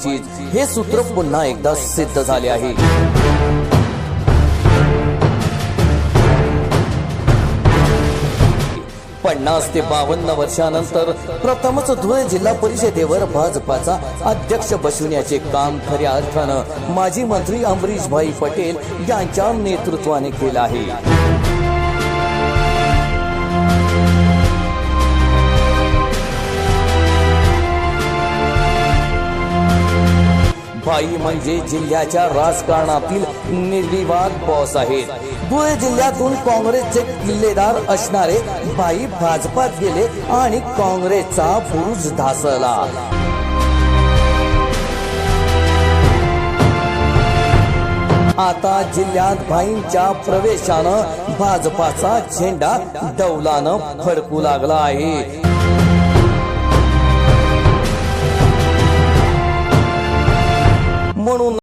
व्हायचीच हे सूत्र पुन्हा एकदा सिद्ध झाले आहे। 50 ते 52 वर्षानंतर प्रथमच धुळे जिल्हा परिषदेवर भाजपाचा अध्यक्ष बसवण्याचे काम खऱ्या अर्थानं माजी मंत्री अमरीश भाई पटेल यांच्या नेतृत्वाने केले आहे। भाई म्हणजे जिल्ह्याच्या राजकारणातील निर्विवाद बॉस आहेत। धुळे जिल्ह्यातून काँग्रेसचे किल्लेदार असणारे भाई भाजपात गेले आणि काँग्रेसचा बुरुज ढासळला। आता जिल्ह्यात भाईंच्या प्रवेशानं भाजपाचा झेंडा डौलानं फडकू लागला आहे। म्हणून